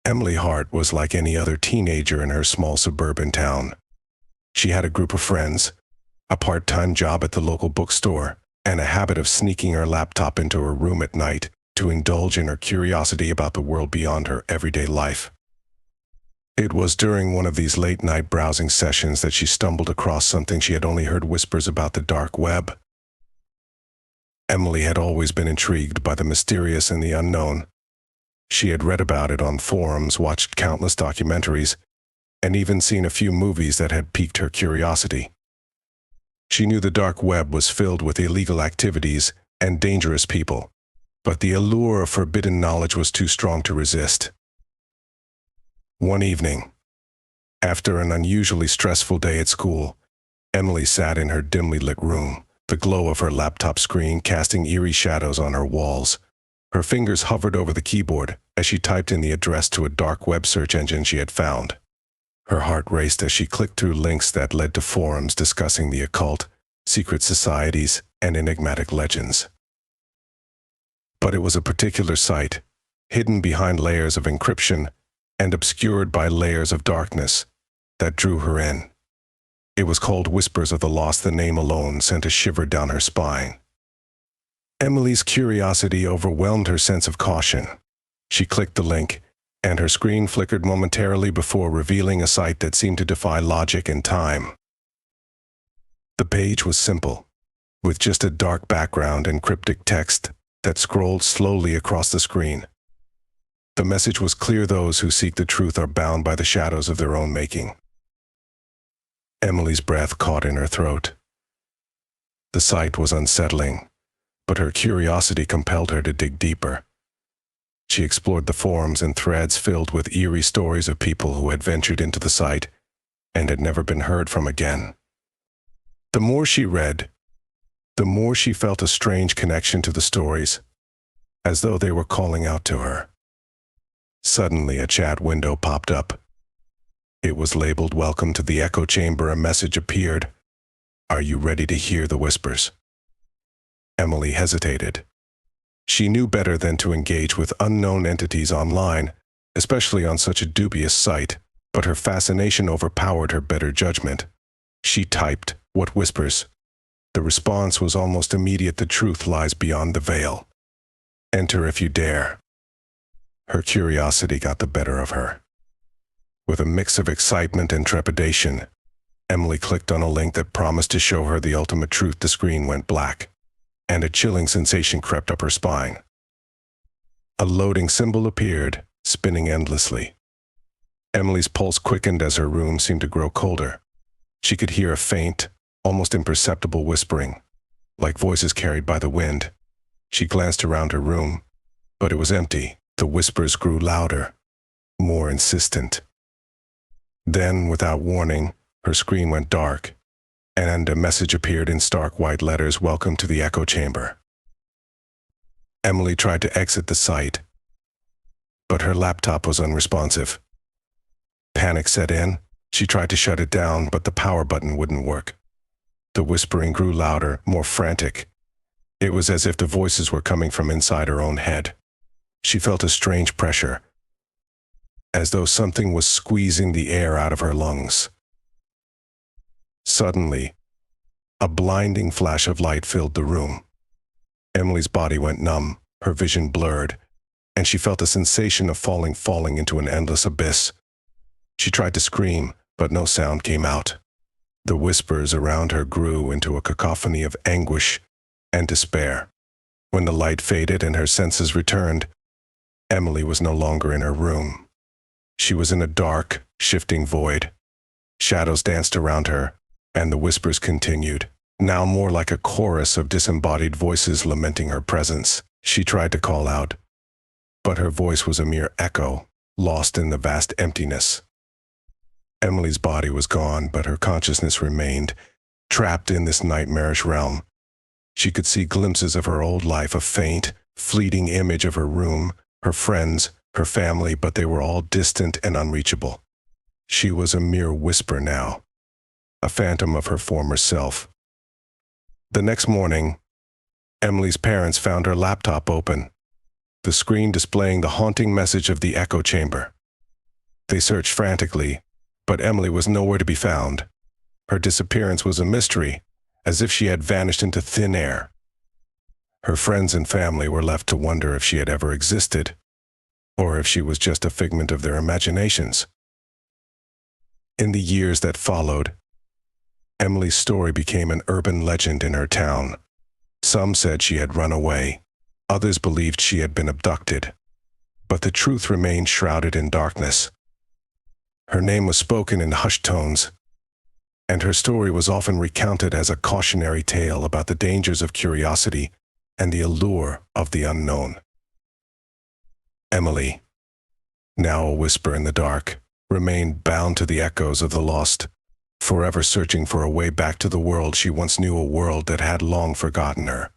Emily Hart was like any other teenager in her small suburban town. She had a group of friends, a part-time job at the local bookstore, and a habit of sneaking her laptop into her room at night to indulge in her curiosity about the world beyond her everyday life. It was during one of these late-night browsing sessions that she stumbled across something she had only heard whispers about: the dark web. Emily had always been intrigued by the mysterious and the unknown. She had read about it on forums, watched countless documentaries, and even seen a few movies that had piqued her curiosity. She knew the dark web was filled with illegal activities and dangerous people, but the allure of forbidden knowledge was too strong to resist. One evening, after an unusually stressful day at school, Emily sat in her dimly lit room, the glow of her laptop screen casting eerie shadows on her walls. Her fingers hovered over the keyboard as she typed in the address to a dark web search engine she had found. Her heart raced as she clicked through links that led to forums discussing the occult, secret societies, and enigmatic legends. But it was a particular site, hidden behind layers of encryption and obscured by layers of darkness, that drew her in. It was called Whispers of the Lost. The name alone sent a shiver down her spine. Emily's curiosity overwhelmed her sense of caution. She clicked the link, and her screen flickered momentarily before revealing a site that seemed to defy logic and time. The page was simple, with just a dark background and cryptic text that scrolled slowly across the screen. The message was clear: those who seek the truth are bound by the shadows of their own making. Emily's breath caught in her throat. The sight was unsettling, but her curiosity compelled her to dig deeper. She explored the forums and threads filled with eerie stories of people who had ventured into the site and had never been heard from again. The more she read, the more she felt a strange connection to the stories, as though they were calling out to her. Suddenly, a chat window popped up. It was labeled "Welcome to the Echo Chamber." A message appeared: "Are you ready to hear the whispers?" Emily hesitated. She knew better than to engage with unknown entities online, especially on such a dubious site, but her fascination overpowered her better judgment. She typed, "What whispers?" The response was almost immediate: "The truth lies beyond the veil. Enter if you dare." Her curiosity got the better of her. With a mix of excitement and trepidation, Emily clicked on a link that promised to show her the ultimate truth. The screen went black, and a chilling sensation crept up her spine. A loading symbol appeared, spinning endlessly. Emily's pulse quickened as her room seemed to grow colder. She could hear a faint, almost imperceptible whispering, like voices carried by the wind. She glanced around her room, but it was empty. The whispers grew louder, more insistent. Then, without warning, her screen went dark, and a message appeared in stark white letters: "Welcome to the Echo Chamber." Emily tried to exit the site, but her laptop was unresponsive. Panic set in. She tried to shut it down, but the power button wouldn't work. The whispering grew louder, more frantic. It was as if the voices were coming from inside her own head. She felt a strange pressure, as though something was squeezing the air out of her lungs. Suddenly, a blinding flash of light filled the room. Emily's body went numb, her vision blurred, and she felt a sensation of falling into an endless abyss. She tried to scream, but no sound came out. The whispers around her grew into a cacophony of anguish and despair. When the light faded and her senses returned, Emily was no longer in her room. She was in a dark, shifting void. Shadows danced around her, and the whispers continued, now more like a chorus of disembodied voices lamenting her presence. She tried to call out, but her voice was a mere echo, lost in the vast emptiness. Emily's body was gone, but her consciousness remained, trapped in this nightmarish realm. She could see glimpses of her old life, a faint, fleeting image of her room, her friends, her family, but they were all distant and unreachable. She was a mere whisper now, a phantom of her former self. The next morning, Emily's parents found her laptop open, the screen displaying the haunting message of the Echo Chamber. They searched frantically, but Emily was nowhere to be found. Her disappearance was a mystery, as if she had vanished into thin air. Her friends and family were left to wonder if she had ever existed, or if she was just a figment of their imaginations. In the years that followed, Emily's story became an urban legend in her town. Some said she had run away, others believed she had been abducted, but the truth remained shrouded in darkness. Her name was spoken in hushed tones, and her story was often recounted as a cautionary tale about the dangers of curiosity and the allure of the unknown. Emily, now a whisper in the dark, remained bound to the echoes of the lost, forever searching for a way back to the world she once knew, a world that had long forgotten her.